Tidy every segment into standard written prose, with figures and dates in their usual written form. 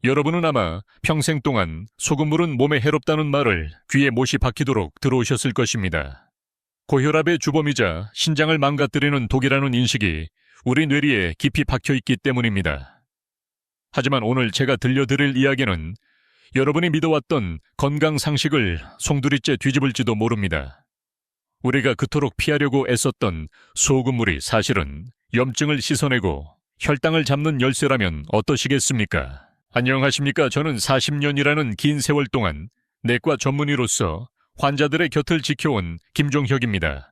여러분은 아마 평생 동안 소금물은 몸에 해롭다는 말을 귀에 못이 박히도록 들어오셨을 것입니다. 고혈압의 주범이자 신장을 망가뜨리는 독이라는 인식이 우리 뇌리에 깊이 박혀있기 때문입니다. 하지만 오늘 제가 들려드릴 이야기는 여러분이 믿어왔던 건강 상식을 송두리째 뒤집을지도 모릅니다. 우리가 그토록 피하려고 애썼던 소금물이 사실은 염증을 씻어내고 혈당을 잡는 열쇠라면 어떠시겠습니까? 안녕하십니까. 저는 40년이라는 긴 세월 동안 내과 전문의로서 환자들의 곁을 지켜온 김종혁입니다.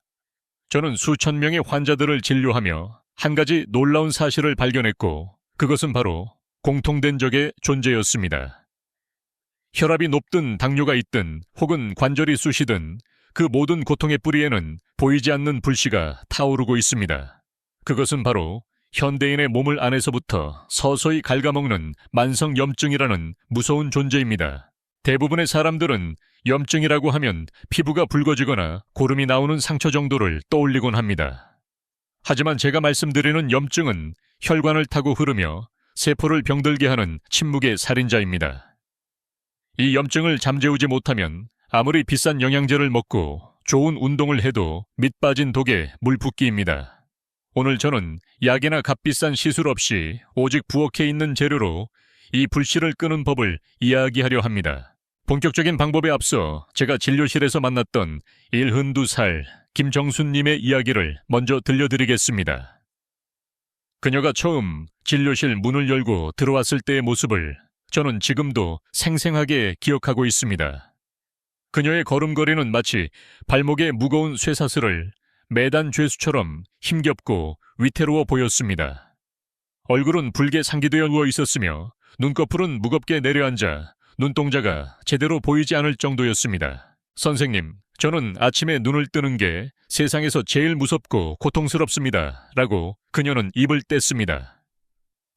저는 수천 명의 환자들을 진료하며 한 가지 놀라운 사실을 발견했고 그것은 바로 공통된 적의 존재였습니다. 혈압이 높든 당뇨가 있든 혹은 관절이 쑤시든 그 모든 고통의 뿌리에는 보이지 않는 불씨가 타오르고 있습니다. 그것은 바로 현대인의 몸을 안에서부터 서서히 갉아먹는 만성염증이라는 무서운 존재입니다. 대부분의 사람들은 염증이라고 하면 피부가 붉어지거나 고름이 나오는 상처 정도를 떠올리곤 합니다. 하지만 제가 말씀드리는 염증은 혈관을 타고 흐르며 세포를 병들게 하는 침묵의 살인자입니다. 이 염증을 잠재우지 못하면 아무리 비싼 영양제를 먹고 좋은 운동을 해도 밑 빠진 독에 물 붓기입니다. 오늘 저는 약이나 값비싼 시술 없이 오직 부엌에 있는 재료로 이 불씨를 끄는 법을 이야기하려 합니다. 본격적인 방법에 앞서 제가 진료실에서 만났던 일흔두살 김정순님의 이야기를 먼저 들려드리겠습니다. 그녀가 처음 진료실 문을 열고 들어왔을 때의 모습을 저는 지금도 생생하게 기억하고 있습니다. 그녀의 걸음걸이는 마치 발목에 무거운 쇠사슬을 매단 죄수처럼 힘겹고 위태로워 보였습니다. 얼굴은 붉게 상기되어 누워 있었으며 눈꺼풀은 무겁게 내려앉아 눈동자가 제대로 보이지 않을 정도였습니다. 선생님, 저는 아침에 눈을 뜨는 게 세상에서 제일 무섭고 고통스럽습니다. 라고 그녀는 입을 뗐습니다.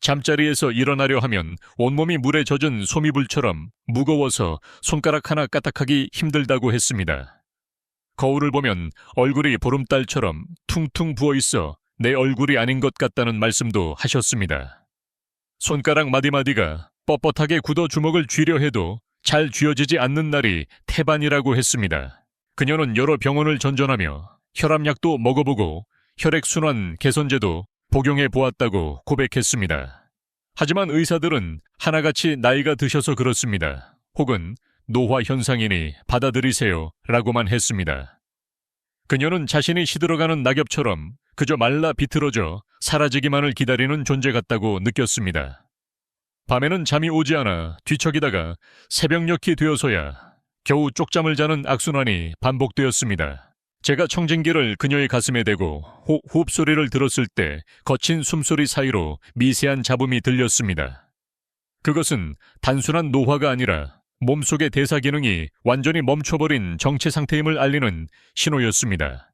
잠자리에서 일어나려 하면 온몸이 물에 젖은 소미불처럼 무거워서 손가락 하나 까딱하기 힘들다고 했습니다. 거울을 보면 얼굴이 보름달처럼 퉁퉁 부어있어 내 얼굴이 아닌 것 같다는 말씀도 하셨습니다. 손가락 마디마디가 뻣뻣하게 굳어 주먹을 쥐려 해도 잘 쥐어지지 않는 날이 태반이라고 했습니다. 그녀는 여러 병원을 전전하며 혈압약도 먹어보고 혈액순환 개선제도 복용해 보았다고 고백했습니다. 하지만 의사들은 하나같이 나이가 드셔서 그렇습니다. 혹은 노화 현상이니 받아들이세요 라고만 했습니다. 그녀는 자신이 시들어가는 낙엽처럼 그저 말라 비틀어져 사라지기만을 기다리는 존재 같다고 느꼈습니다. 밤에는 잠이 오지 않아 뒤척이다가 새벽녘이 되어서야 겨우 쪽잠을 자는 악순환이 반복되었습니다. 제가 청진기를 그녀의 가슴에 대고 호흡 소리를 들었을 때 거친 숨소리 사이로 미세한 잡음이 들렸습니다. 그것은 단순한 노화가 아니라 몸속의 대사 기능이 완전히 멈춰버린 정체 상태임을 알리는 신호였습니다.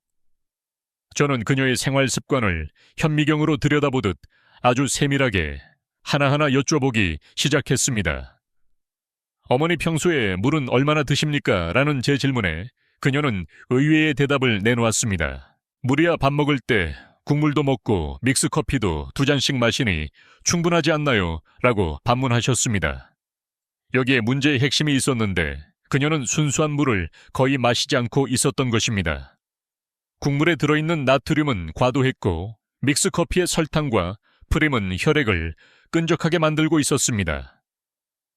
저는 그녀의 생활 습관을 현미경으로 들여다보듯 아주 세밀하게 하나하나 여쭤보기 시작했습니다. 어머니 평소에 물은 얼마나 드십니까? 라는 제 질문에 그녀는 의외의 대답을 내놓았습니다. 물이야 밥 먹을 때 국물도 먹고 믹스커피도 2잔씩 마시니 충분하지 않나요? 라고 반문하셨습니다. 여기에 문제의 핵심이 있었는데 그녀는 순수한 물을 거의 마시지 않고 있었던 것입니다. 국물에 들어있는 나트륨은 과도했고 믹스커피의 설탕과 프림은 혈액을 끈적하게 만들고 있었습니다.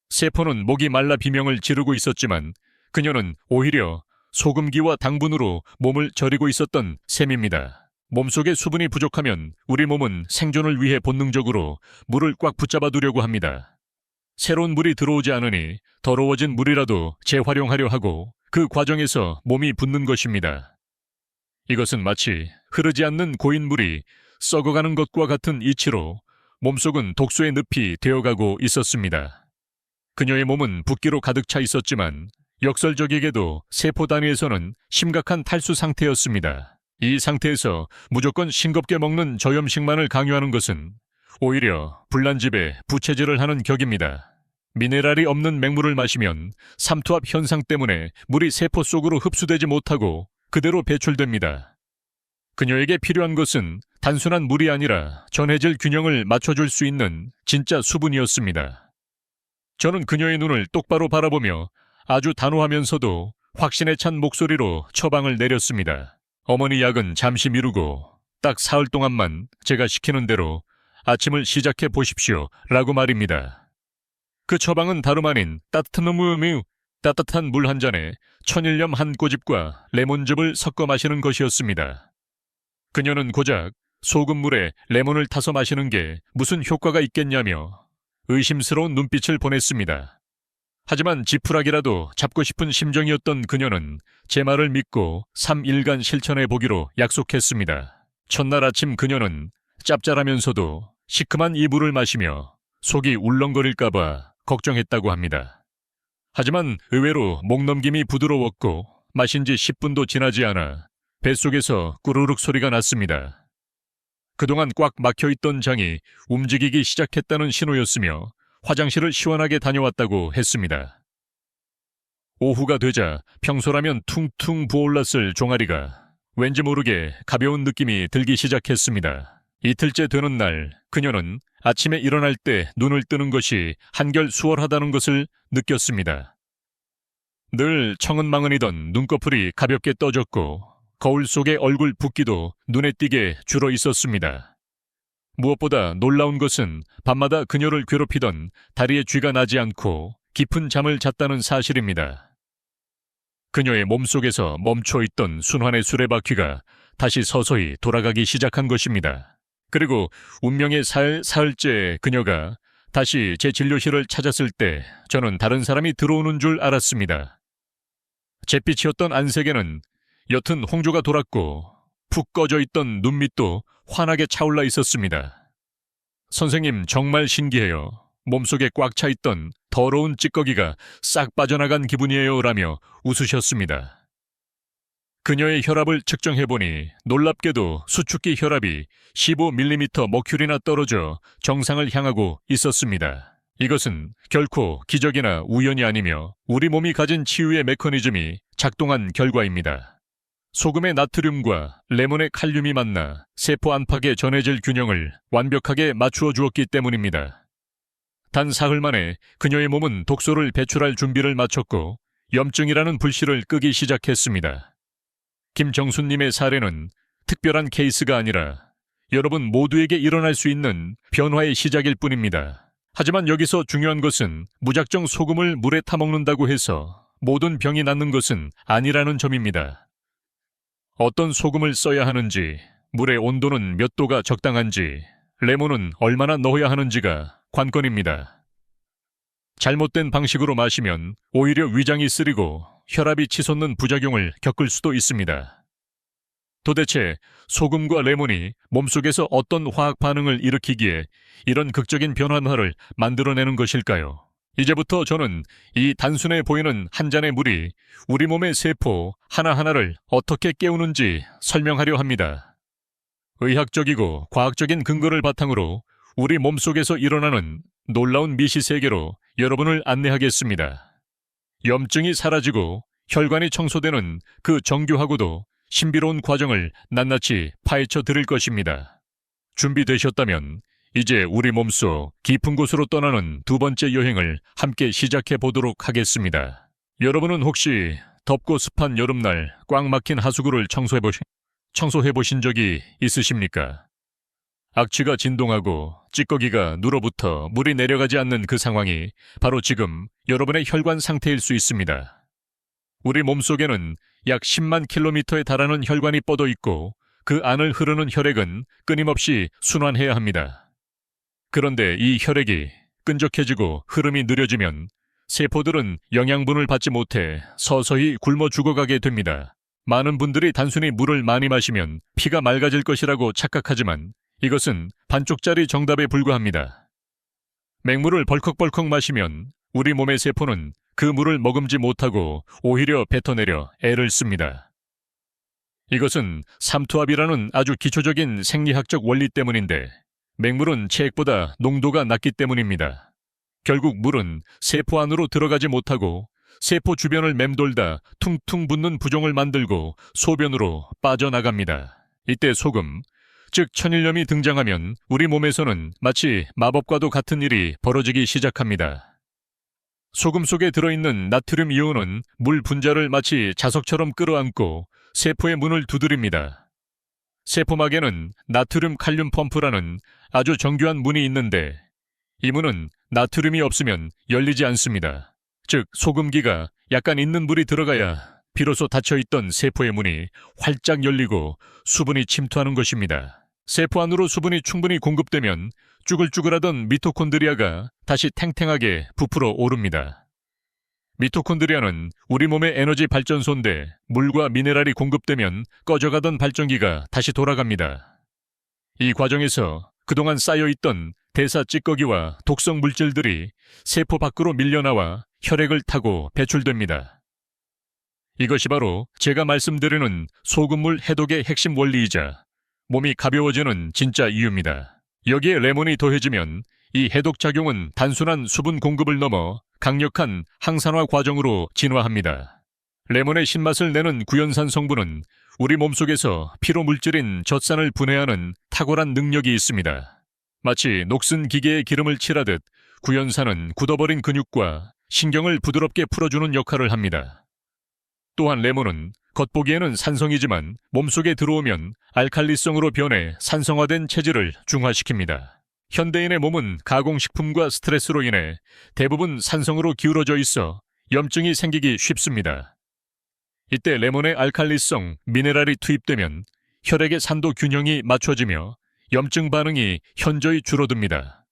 세포는 목이 말라 비명을 지르고 있었지만 그녀는 오히려 소금기와 당분으로 몸을 저리고 있었던 셈입니다. 몸속에 수분이 부족하면 우리 몸은 생존을 위해 본능적으로 물을 꽉 붙잡아 두려고 합니다. 새로운 물이 들어오지 않으니 더러워진 물이라도 재활용하려 하고 그 과정에서 몸이 붓는 것입니다. 이것은 마치 흐르지 않는 고인 물이 썩어가는 것과 같은 이치로 몸속은 독소의 늪이 되어가고 있었습니다. 그녀의 몸은 붓기로 가득 차 있었지만 역설적이게도 세포 단위에서는 심각한 탈수 상태였습니다. 이 상태에서 무조건 싱겁게 먹는 저염식만을 강요하는 것은 오히려 불난집에 부채질을 하는 격입니다. 미네랄이 없는 맹물을 마시면 삼투압 현상 때문에 물이 세포 속으로 흡수되지 못하고 그대로 배출됩니다. 그녀에게 필요한 것은 단순한 물이 아니라 전해질 균형을 맞춰줄 수 있는 진짜 수분이었습니다. 저는 그녀의 눈을 똑바로 바라보며 아주 단호하면서도 확신에 찬 목소리로 처방을 내렸습니다. 어머니 약은 잠시 미루고 딱 사흘 동안만 제가 시키는 대로 아침을 시작해 보십시오 라고 말입니다. 그 처방은 다름 아닌 따뜻한 물 한 잔에 천일염 한 꼬집과 레몬즙을 섞어 마시는 것이었습니다. 그녀는 고작 소금물에 레몬을 타서 마시는 게 무슨 효과가 있겠냐며 의심스러운 눈빛을 보냈습니다. 하지만 지푸라기라도 잡고 싶은 심정이었던 그녀는 제 말을 믿고 3일간 실천해 보기로 약속했습니다. 첫날 아침 그녀는 짭짤하면서도 시큼한 이 물을 마시며 속이 울렁거릴까봐 걱정했다고 합니다. 하지만 의외로 목넘김이 부드러웠고 마신 지 10분도 지나지 않아 뱃속에서 꾸르륵 소리가 났습니다. 그동안 꽉 막혀있던 장이 움직이기 시작했다는 신호였으며 화장실을 시원하게 다녀왔다고 했습니다. 오후가 되자 평소라면 퉁퉁 부어올랐을 종아리가 왠지 모르게 가벼운 느낌이 들기 시작했습니다. 이틀째 되는 날 그녀는 아침에 일어날 때 눈을 뜨는 것이 한결 수월하다는 것을 느꼈습니다. 늘 청은망은이던 눈꺼풀이 가볍게 떠졌고 거울 속의 얼굴 붓기도 눈에 띄게 줄어 있었습니다. 무엇보다 놀라운 것은 밤마다 그녀를 괴롭히던 다리에 쥐가 나지 않고 깊은 잠을 잤다는 사실입니다. 그녀의 몸속에서 멈춰있던 순환의 수레바퀴가 다시 서서히 돌아가기 시작한 것입니다. 그리고 운명의 사흘째 그녀가 다시 제 진료실을 찾았을 때 저는 다른 사람이 들어오는 줄 알았습니다. 잿빛이었던 안색에는 옅은 홍조가 돌았고 푹 꺼져 있던 눈밑도 환하게 차올라 있었습니다. 선생님 정말 신기해요. 몸속에 꽉 차 있던 더러운 찌꺼기가 싹 빠져나간 기분이에요 라며 웃으셨습니다. 그녀의 혈압을 측정해보니 놀랍게도 수축기 혈압이 15mm 머큐리나 떨어져 정상을 향하고 있었습니다. 이것은 결코 기적이나 우연이 아니며 우리 몸이 가진 치유의 메커니즘이 작동한 결과입니다. 소금의 나트륨과 레몬의 칼륨이 만나 세포 안팎의 전해질 균형을 완벽하게 맞추어 주었기 때문입니다. 단 사흘 만에 그녀의 몸은 독소를 배출할 준비를 마쳤고 염증이라는 불씨를 끄기 시작했습니다. 김정수님의 사례는 특별한 케이스가 아니라 여러분 모두에게 일어날 수 있는 변화의 시작일 뿐입니다. 하지만 여기서 중요한 것은 무작정 소금을 물에 타먹는다고 해서 모든 병이 낫는 것은 아니라는 점입니다. 어떤 소금을 써야 하는지, 물의 온도는 몇 도가 적당한지, 레몬은 얼마나 넣어야 하는지가 관건입니다. 잘못된 방식으로 마시면 오히려 위장이 쓰리고 혈압이 치솟는 부작용을 겪을 수도 있습니다. 도대체 소금과 레몬이 몸속에서 어떤 화학 반응을 일으키기에 이런 극적인 변화를 만들어내는 것일까요? 이제부터 저는 이 단순해 보이는 한 잔의 물이 우리 몸의 세포 하나하나를 어떻게 깨우는지 설명하려 합니다. 의학적이고 과학적인 근거를 바탕으로 우리 몸속에서 일어나는 놀라운 미시 세계로 여러분을 안내하겠습니다. 염증이 사라지고 혈관이 청소되는 그 정교하고도 신비로운 과정을 낱낱이 파헤쳐 드릴 것입니다. 준비되셨다면 이제 우리 몸속 깊은 곳으로 떠나는 두 번째 여행을 함께 시작해 보도록 하겠습니다. 여러분은 혹시 덥고 습한 여름날 꽉 막힌 하수구를 청소해 보신 적이 있으십니까? 악취가 진동하고 찌꺼기가 눌어붙어 물이 내려가지 않는 그 상황이 바로 지금 여러분의 혈관 상태일 수 있습니다. 우리 몸속에는 약 10만 킬로미터에 달하는 혈관이 뻗어 있고 그 안을 흐르는 혈액은 끊임없이 순환해야 합니다. 그런데 이 혈액이 끈적해지고 흐름이 느려지면 세포들은 영양분을 받지 못해 서서히 굶어 죽어가게 됩니다. 많은 분들이 단순히 물을 많이 마시면 피가 맑아질 것이라고 착각하지만 이것은 반쪽짜리 정답에 불과합니다. 맹물을 벌컥벌컥 마시면 우리 몸의 세포는 그 물을 머금지 못하고 오히려 뱉어내려 애를 씁니다. 이것은 삼투압이라는 아주 기초적인 생리학적 원리 때문인데 맹물은 체액보다 농도가 낮기 때문입니다. 결국 물은 세포 안으로 들어가지 못하고 세포 주변을 맴돌다 퉁퉁 붓는 부종을 만들고 소변으로 빠져나갑니다. 이때 소금, 즉 천일염이 등장하면 우리 몸에서는 마치 마법과도 같은 일이 벌어지기 시작합니다. 소금 속에 들어있는 나트륨 이온은 물 분자를 마치 자석처럼 끌어안고 세포의 문을 두드립니다. 세포막에는 나트륨 칼륨 펌프라는 아주 정교한 문이 있는데 이 문은 나트륨이 없으면 열리지 않습니다. 즉 소금기가 약간 있는 물이 들어가야 비로소 닫혀있던 세포의 문이 활짝 열리고 수분이 침투하는 것입니다. 세포 안으로 수분이 충분히 공급되면 쭈글쭈글하던 미토콘드리아가 다시 탱탱하게 부풀어 오릅니다. 미토콘드리아는 우리 몸의 에너지 발전소인데 물과 미네랄이 공급되면 꺼져가던 발전기가 다시 돌아갑니다. 이 과정에서 그동안 쌓여있던 대사 찌꺼기와 독성 물질들이 세포 밖으로 밀려나와 혈액을 타고 배출됩니다. 이것이 바로 제가 말씀드리는 소금물 해독의 핵심 원리이자 몸이 가벼워지는 진짜 이유입니다. 여기에 레몬이 더해지면 이 해독 작용은 단순한 수분 공급을 넘어 강력한 항산화 과정으로 진화합니다. 레몬의 신맛을 내는 구연산 성분은 우리 몸속에서 피로 물질인 젖산을 분해하는 탁월한 능력이 있습니다. 마치 녹슨 기계에 기름을 칠하듯 구연산은 굳어버린 근육과 신경을 부드럽게 풀어주는 역할을 합니다. 또한 레몬은 겉보기에는 산성이지만 몸속에 들어오면 알칼리성으로 변해 산성화된 체질을 중화시킵니다. 현대인의 몸은 가공식품과 스트레스로 인해 대부분 산성으로 기울어져 있어 염증이 생기기 쉽습니다. 이때 레몬의 알칼리성, 미네랄이 투입되면 혈액의 산도 균형이 맞춰지며 염증 반응이 현저히 줄어듭니다.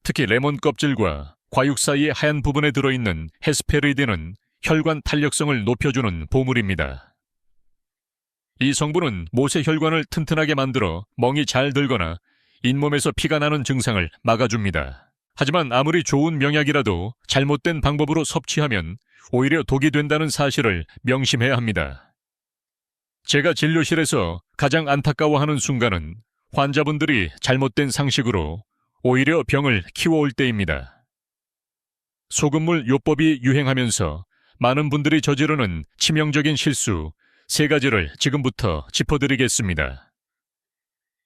특히 레몬 껍질과 과육 사이의 하얀 부분에 들어있는 헤스페리딘은 혈관 탄력성을 높여주는 보물입니다. 이 성분은 모세혈관을 튼튼하게 만들어 멍이 잘 들거나 잇몸에서 피가 나는 증상을 막아줍니다. 하지만 아무리 좋은 명약이라도 잘못된 방법으로 섭취하면 오히려 독이 된다는 사실을 명심해야 합니다. 제가 진료실에서 가장 안타까워하는 순간은 환자분들이 잘못된 상식으로 오히려 병을 키워올 때입니다. 소금물 요법이 유행하면서 많은 분들이 저지르는 치명적인 실수 3가지를 지금부터 짚어드리겠습니다.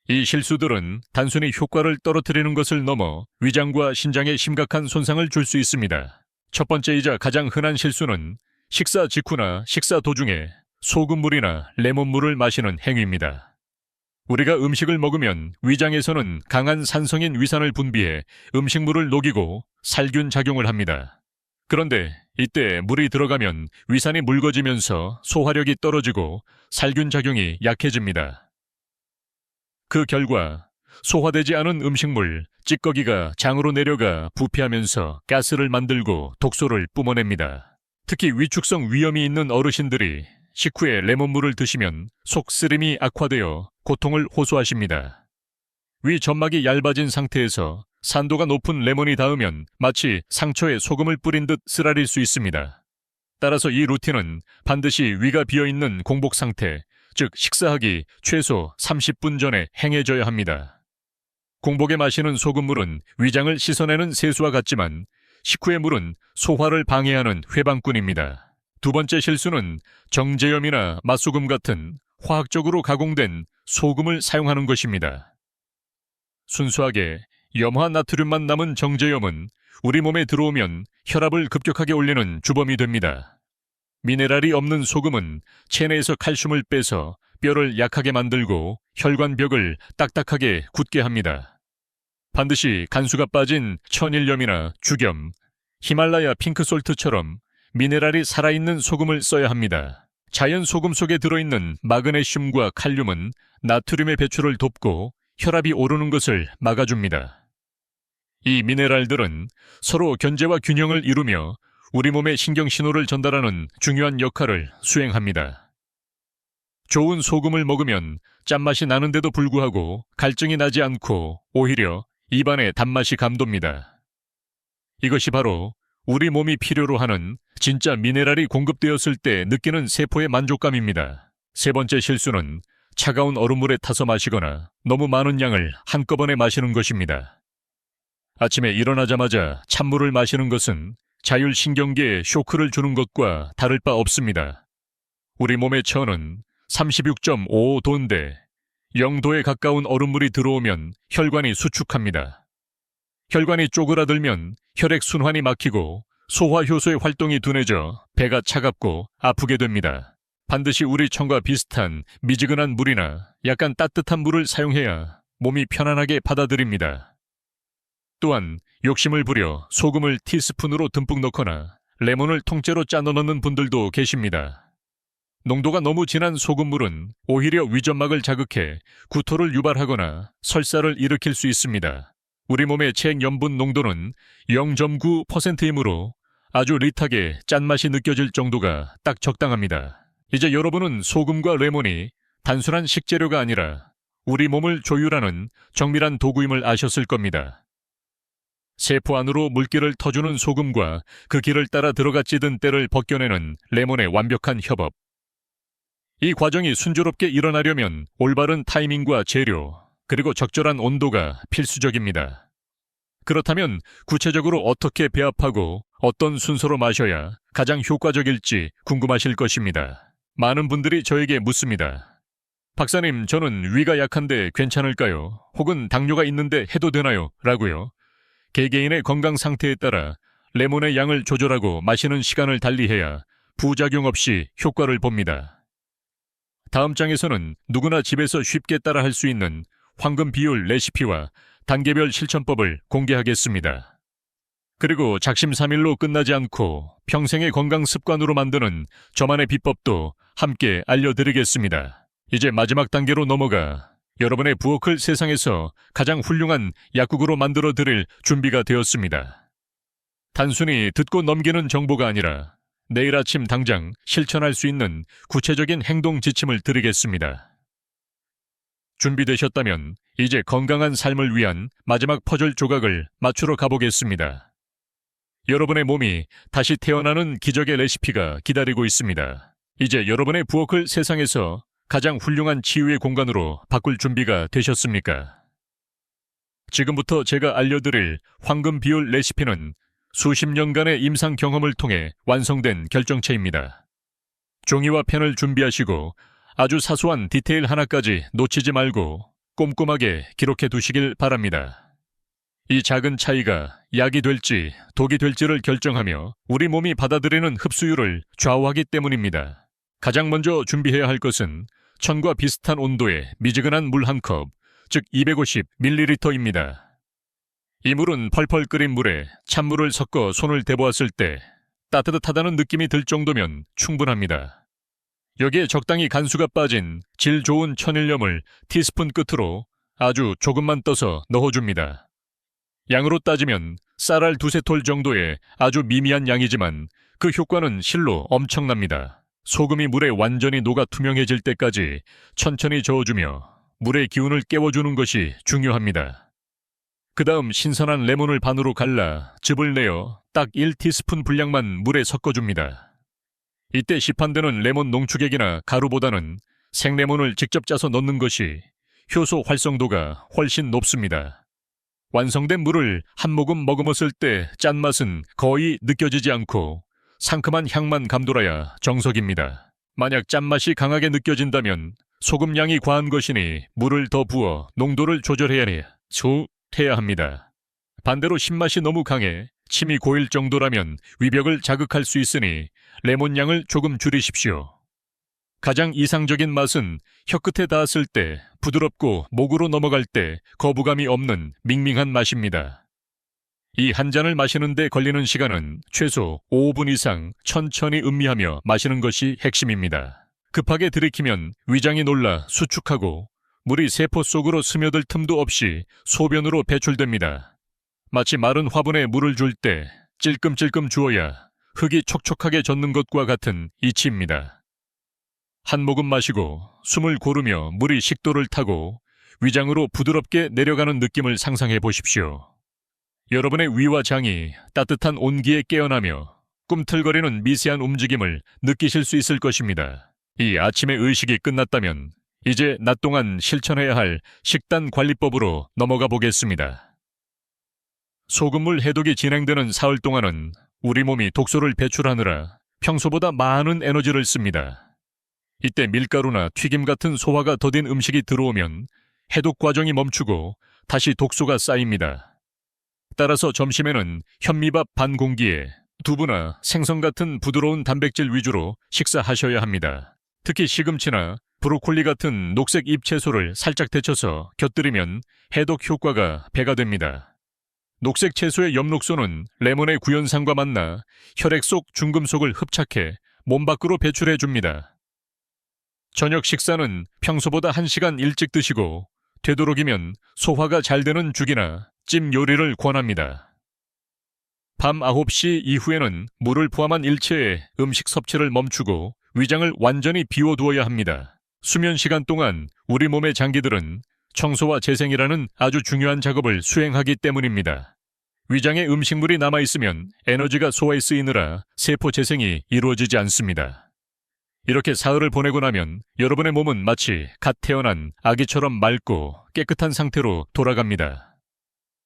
이 실수들은 단순히 효과를 떨어뜨리는 것을 넘어 위장과 신장에 심각한 손상을 줄 수 있습니다. 첫 번째이자 가장 흔한 실수는 식사 직후나 식사 도중에 소금물이나 레몬물을 마시는 행위입니다. 우리가 음식을 먹으면 위장에서는 강한 산성인 위산을 분비해 음식물을 녹이고 살균 작용을 합니다. 그런데 이때 물이 들어가면 위산이 묽어지면서 소화력이 떨어지고 살균 작용이 약해집니다. 그 결과 소화되지 않은 음식물, 찌꺼기가 장으로 내려가 부패하면서 가스를 만들고 독소를 뿜어냅니다. 특히 위축성 위염이 있는 어르신들이 식후에 레몬물을 드시면 속 쓰림이 악화되어 고통을 호소하십니다. 위 점막이 얇아진 상태에서 산도가 높은 레몬이 닿으면 마치 상처에 소금을 뿌린 듯 쓰라릴 수 있습니다. 따라서 이 루틴은 반드시 위가 비어있는 공복 상태, 즉 식사하기 최소 30분 전에 행해져야 합니다. 공복에 마시는 소금물은 위장을 씻어내는 세수와 같지만 식후의 물은 소화를 방해하는 회방꾼입니다. 두 번째 실수는 정제염이나 맛소금 같은 화학적으로 가공된 소금을 사용하는 것입니다. 순수하게 염화 나트륨만 남은 정제염은 우리 몸에 들어오면 혈압을 급격하게 올리는 주범이 됩니다. 미네랄이 없는 소금은 체내에서 칼슘을 빼서 뼈를 약하게 만들고 혈관벽을 딱딱하게 굳게 합니다. 반드시 간수가 빠진 천일염이나 죽염, 히말라야 핑크솔트처럼 미네랄이 살아있는 소금을 써야 합니다. 자연 소금 속에 들어있는 마그네슘과 칼륨은 나트륨의 배출을 돕고 혈압이 오르는 것을 막아줍니다. 이 미네랄들은 서로 견제와 균형을 이루며 우리 몸에 신경 신호를 전달하는 중요한 역할을 수행합니다. 좋은 소금을 먹으면 짠맛이 나는데도 불구하고 갈증이 나지 않고 오히려 입안에 단맛이 감돕니다. 이것이 바로 우리 몸이 필요로 하는 진짜 미네랄이 공급되었을 때 느끼는 세포의 만족감입니다. 세 번째 실수는 차가운 얼음물에 타서 마시거나 너무 많은 양을 한꺼번에 마시는 것입니다. 아침에 일어나자마자 찬물을 마시는 것은 자율신경계에 쇼크를 주는 것과 다를 바 없습니다. 우리 몸의 체온은 36.55도인데 0도에 가까운 얼음물이 들어오면 혈관이 수축합니다. 혈관이 쪼그라들면 혈액순환이 막히고 소화효소의 활동이 둔해져 배가 차갑고 아프게 됩니다. 반드시 우리 청과 비슷한 미지근한 물이나 약간 따뜻한 물을 사용해야 몸이 편안하게 받아들입니다. 또한 욕심을 부려 소금을 티스푼으로 듬뿍 넣거나 레몬을 통째로 짜서 넣는 분들도 계십니다. 농도가 너무 진한 소금물은 오히려 위점막을 자극해 구토를 유발하거나 설사를 일으킬 수 있습니다. 우리 몸의 체액염분 농도는 0.9%이므로 아주 리하게 짠맛이 느껴질 정도가 딱 적당합니다. 이제 여러분은 소금과 레몬이 단순한 식재료가 아니라 우리 몸을 조율하는 정밀한 도구임을 아셨을 겁니다. 세포 안으로 물기를 터주는 소금과 그 길을 따라 들어가 찌든 때를 벗겨내는 레몬의 완벽한 협업. 이 과정이 순조롭게 일어나려면 올바른 타이밍과 재료, 그리고 적절한 온도가 필수적입니다. 그렇다면 구체적으로 어떻게 배합하고 어떤 순서로 마셔야 가장 효과적일지 궁금하실 것입니다. 많은 분들이 저에게 묻습니다. 박사님, 저는 위가 약한데 괜찮을까요? 혹은 당뇨가 있는데 해도 되나요? 라고요. 개개인의 건강 상태에 따라 레몬의 양을 조절하고 마시는 시간을 달리해야 부작용 없이 효과를 봅니다. 다음 장에서는 누구나 집에서 쉽게 따라할 수 있는 황금 비율 레시피와 단계별 실천법을 공개하겠습니다. 그리고 작심삼일로 끝나지 않고 평생의 건강 습관으로 만드는 저만의 비법도 함께 알려드리겠습니다. 이제 마지막 단계로 넘어가 여러분의 부엌을 세상에서 가장 훌륭한 약국으로 만들어드릴 준비가 되었습니다. 단순히 듣고 넘기는 정보가 아니라 내일 아침 당장 실천할 수 있는 구체적인 행동 지침을 드리겠습니다. 준비되셨다면 이제 건강한 삶을 위한 마지막 퍼즐 조각을 맞추러 가보겠습니다. 여러분의 몸이 다시 태어나는 기적의 레시피가 기다리고 있습니다. 이제 여러분의 부엌을 세상에서 가장 훌륭한 치유의 공간으로 바꿀 준비가 되셨습니까? 지금부터 제가 알려드릴 황금 비율 레시피는 수십 년간의 임상 경험을 통해 완성된 결정체입니다. 종이와 펜을 준비하시고 아주 사소한 디테일 하나까지 놓치지 말고 꼼꼼하게 기록해 두시길 바랍니다. 이 작은 차이가 약이 될지 독이 될지를 결정하며 우리 몸이 받아들이는 흡수율을 좌우하기 때문입니다. 가장 먼저 준비해야 할 것은 천과 비슷한 온도의 미지근한 물 한 컵, 즉 250ml입니다. 이 물은 펄펄 끓인 물에 찬물을 섞어 손을 대보았을 때 따뜻하다는 느낌이 들 정도면 충분합니다. 여기에 적당히 간수가 빠진 질 좋은 천일염을 티스푼 끝으로 아주 조금만 떠서 넣어줍니다. 양으로 따지면 쌀알 두세 톨 정도의 아주 미미한 양이지만 그 효과는 실로 엄청납니다. 소금이 물에 완전히 녹아 투명해질 때까지 천천히 저어주며 물의 기운을 깨워주는 것이 중요합니다. 그 다음 신선한 레몬을 반으로 갈라 즙을 내어 딱 1티스푼 분량만 물에 섞어줍니다. 이때 시판되는 레몬 농축액이나 가루보다는 생레몬을 직접 짜서 넣는 것이 효소 활성도가 훨씬 높습니다. 완성된 물을 한 모금 머금었을 때 짠맛은 거의 느껴지지 않고 상큼한 향만 감돌아야 정석입니다. 만약 짠맛이 강하게 느껴진다면 소금 양이 과한 것이니 물을 더 부어 농도를 조절해야 해야 합니다. 반대로 신맛이 너무 강해 침이 고일 정도라면 위벽을 자극할 수 있으니 레몬 양을 조금 줄이십시오. 가장 이상적인 맛은 혀끝에 닿았을 때 부드럽고 목으로 넘어갈 때 거부감이 없는 밍밍한 맛입니다. 이 한 잔을 마시는 데 걸리는 시간은 최소 5분 이상 천천히 음미하며 마시는 것이 핵심입니다. 급하게 들이키면 위장이 놀라 수축하고 물이 세포 속으로 스며들 틈도 없이 소변으로 배출됩니다. 마치 마른 화분에 물을 줄 때 찔끔찔끔 주어야 흙이 촉촉하게 젖는 것과 같은 이치입니다. 한 모금 마시고 숨을 고르며 물이 식도를 타고 위장으로 부드럽게 내려가는 느낌을 상상해 보십시오. 여러분의 위와 장이 따뜻한 온기에 깨어나며 꿈틀거리는 미세한 움직임을 느끼실 수 있을 것입니다. 이 아침의 의식이 끝났다면 이제 낮 동안 실천해야 할 식단 관리법으로 넘어가 보겠습니다. 소금물 해독이 진행되는 사흘 동안은 우리 몸이 독소를 배출하느라 평소보다 많은 에너지를 씁니다. 이때 밀가루나 튀김 같은 소화가 더딘 음식이 들어오면 해독 과정이 멈추고 다시 독소가 쌓입니다. 따라서 점심에는 현미밥 반 공기에 두부나 생선 같은 부드러운 단백질 위주로 식사하셔야 합니다. 특히 시금치나 브로콜리 같은 녹색 잎채소를 살짝 데쳐서 곁들이면 해독 효과가 배가 됩니다. 녹색 채소의 엽록소는 레몬의 구연산과 만나 혈액 속 중금속을 흡착해 몸 밖으로 배출해 줍니다. 저녁 식사는 평소보다 1시간 일찍 드시고 되도록이면 소화가 잘 되는 죽이나 찜 요리를 권합니다. 밤 9시 이후에는 물을 포함한 일체의 음식 섭취를 멈추고 위장을 완전히 비워두어야 합니다. 수면 시간 동안 우리 몸의 장기들은 청소와 재생이라는 아주 중요한 작업을 수행하기 때문입니다. 위장에 음식물이 남아있으면 에너지가 소화에 쓰이느라 세포 재생이 이루어지지 않습니다. 이렇게 사흘을 보내고 나면 여러분의 몸은 마치 갓 태어난 아기처럼 맑고 깨끗한 상태로 돌아갑니다.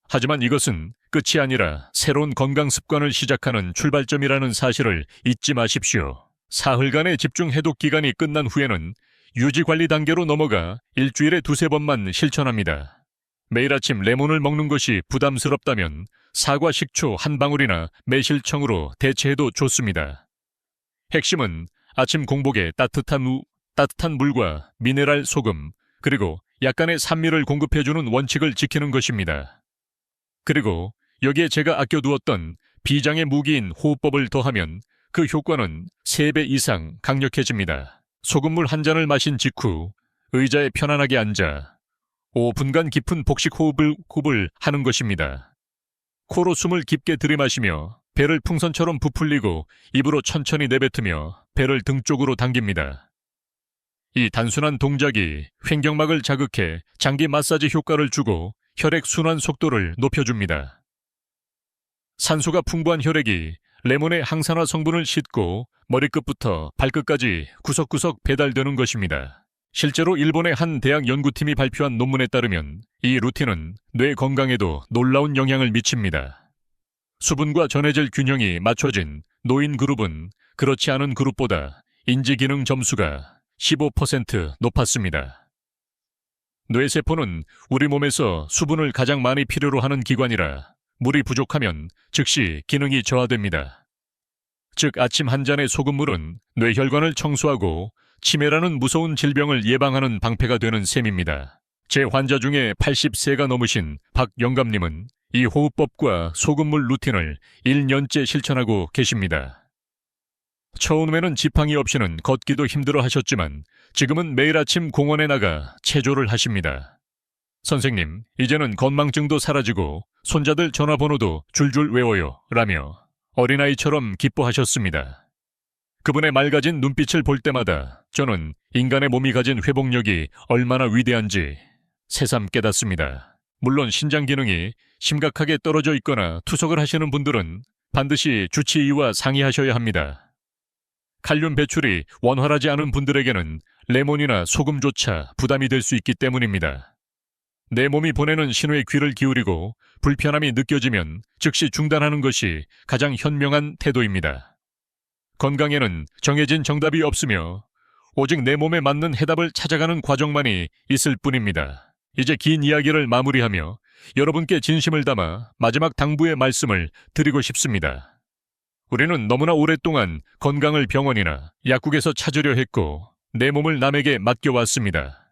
하지만 이것은 끝이 아니라 새로운 건강 습관을 시작하는 출발점이라는 사실을 잊지 마십시오. 사흘간의 집중 해독 기간이 끝난 후에는 유지관리 단계로 넘어가 일주일에 2-3번만 실천합니다. 매일 아침 레몬을 먹는 것이 부담스럽다면 사과 식초 한 방울이나 매실청으로 대체해도 좋습니다. 핵심은 아침 공복에 따뜻한 물과 미네랄 소금, 그리고 약간의 산미를 공급해주는 원칙을 지키는 것입니다. 그리고 여기에 제가 아껴두었던 비장의 무기인 호흡법을 더하면 그 효과는 3배 이상 강력해집니다. 소금물 한 잔을 마신 직후 의자에 편안하게 앉아 5분간 깊은 복식 호흡을 하는 것입니다. 코로 숨을 깊게 들이마시며 배를 풍선처럼 부풀리고 입으로 천천히 내뱉으며 배를 등 쪽으로 당깁니다. 이 단순한 동작이 횡격막을 자극해 장기 마사지 효과를 주고 혈액 순환 속도를 높여줍니다. 산소가 풍부한 혈액이 레몬의 항산화 성분을 싣고 머리끝부터 발끝까지 구석구석 배달되는 것입니다. 실제로 일본의 한 대학 연구팀이 발표한 논문에 따르면 이 루틴은 뇌 건강에도 놀라운 영향을 미칩니다. 수분과 전해질 균형이 맞춰진 노인 그룹은 그렇지 않은 그룹보다 인지기능 점수가 15% 높았습니다. 뇌세포는 우리 몸에서 수분을 가장 많이 필요로 하는 기관이라 물이 부족하면 즉시 기능이 저하됩니다. 즉 아침 한 잔의 소금물은 뇌혈관을 청소하고 치매라는 무서운 질병을 예방하는 방패가 되는 셈입니다. 제 환자 중에 80세가 넘으신 박영감님은 이 호흡법과 소금물 루틴을 1년째 실천하고 계십니다. 처음에는 지팡이 없이는 걷기도 힘들어 하셨지만 지금은 매일 아침 공원에 나가 체조를 하십니다. 선생님, 이제는 건망증도 사라지고 손자들 전화번호도 줄줄 외워요 라며 어린아이처럼 기뻐하셨습니다. 그분의 맑아진 눈빛을 볼 때마다 저는 인간의 몸이 가진 회복력이 얼마나 위대한지 새삼 깨닫습니다. 물론 신장 기능이 심각하게 떨어져 있거나 투석을 하시는 분들은 반드시 주치의와 상의하셔야 합니다. 칼륨 배출이 원활하지 않은 분들에게는 레몬이나 소금조차 부담이 될 수 있기 때문입니다. 내 몸이 보내는 신호에 귀를 기울이고 불편함이 느껴지면 즉시 중단하는 것이 가장 현명한 태도입니다. 건강에는 정해진 정답이 없으며 오직 내 몸에 맞는 해답을 찾아가는 과정만이 있을 뿐입니다. 이제 긴 이야기를 마무리하며 여러분께 진심을 담아 마지막 당부의 말씀을 드리고 싶습니다. 우리는 너무나 오랫동안 건강을 병원이나 약국에서 찾으려 했고 내 몸을 남에게 맡겨왔습니다.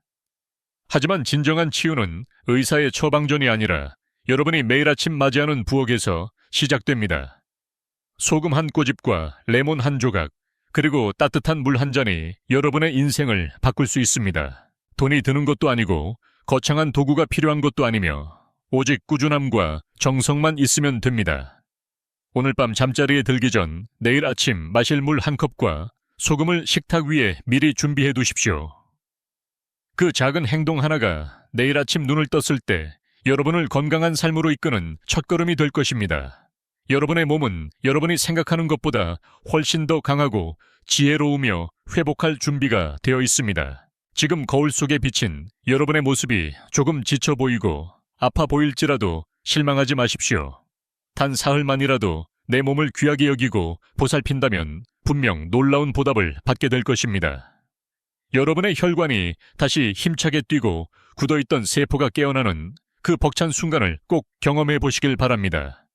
하지만 진정한 치유는 의사의 처방전이 아니라 여러분이 매일 아침 맞이하는 부엌에서 시작됩니다. 소금 한 꼬집과 레몬 한 조각, 그리고 따뜻한 물 한 잔이 여러분의 인생을 바꿀 수 있습니다. 돈이 드는 것도 아니고 거창한 도구가 필요한 것도 아니며 오직 꾸준함과 정성만 있으면 됩니다. 오늘 밤 잠자리에 들기 전 내일 아침 마실 물 한 컵과 소금을 식탁 위에 미리 준비해 두십시오. 그 작은 행동 하나가 내일 아침 눈을 떴을 때 여러분을 건강한 삶으로 이끄는 첫걸음이 될 것입니다. 여러분의 몸은 여러분이 생각하는 것보다 훨씬 더 강하고 지혜로우며 회복할 준비가 되어 있습니다. 지금 거울 속에 비친 여러분의 모습이 조금 지쳐 보이고 아파 보일지라도 실망하지 마십시오. 단 사흘만이라도 내 몸을 귀하게 여기고 보살핀다면 분명 놀라운 보답을 받게 될 것입니다. 여러분의 혈관이 다시 힘차게 뛰고 굳어있던 세포가 깨어나는 그 벅찬 순간을 꼭 경험해 보시길 바랍니다.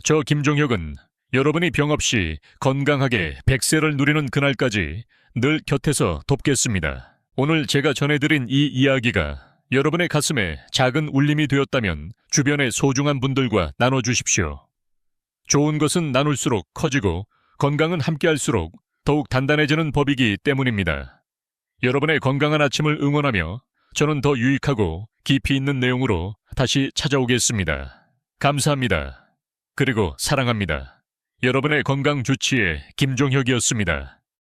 저 김종혁은 여러분이 병 없이 건강하게 100세를 누리는 그날까지 늘 곁에서 돕겠습니다. 오늘 제가 전해드린 이 이야기가 여러분의 가슴에 작은 울림이 되었다면 주변의 소중한 분들과 나눠주십시오. 좋은 것은 나눌수록 커지고 건강은 함께할수록 더욱 단단해지는 법이기 때문입니다. 여러분의 건강한 아침을 응원하며 저는 더 유익하고 깊이 있는 내용으로 다시 찾아오겠습니다. 감사합니다. 그리고 사랑합니다. 여러분의 건강 주치의 김종혁이었습니다.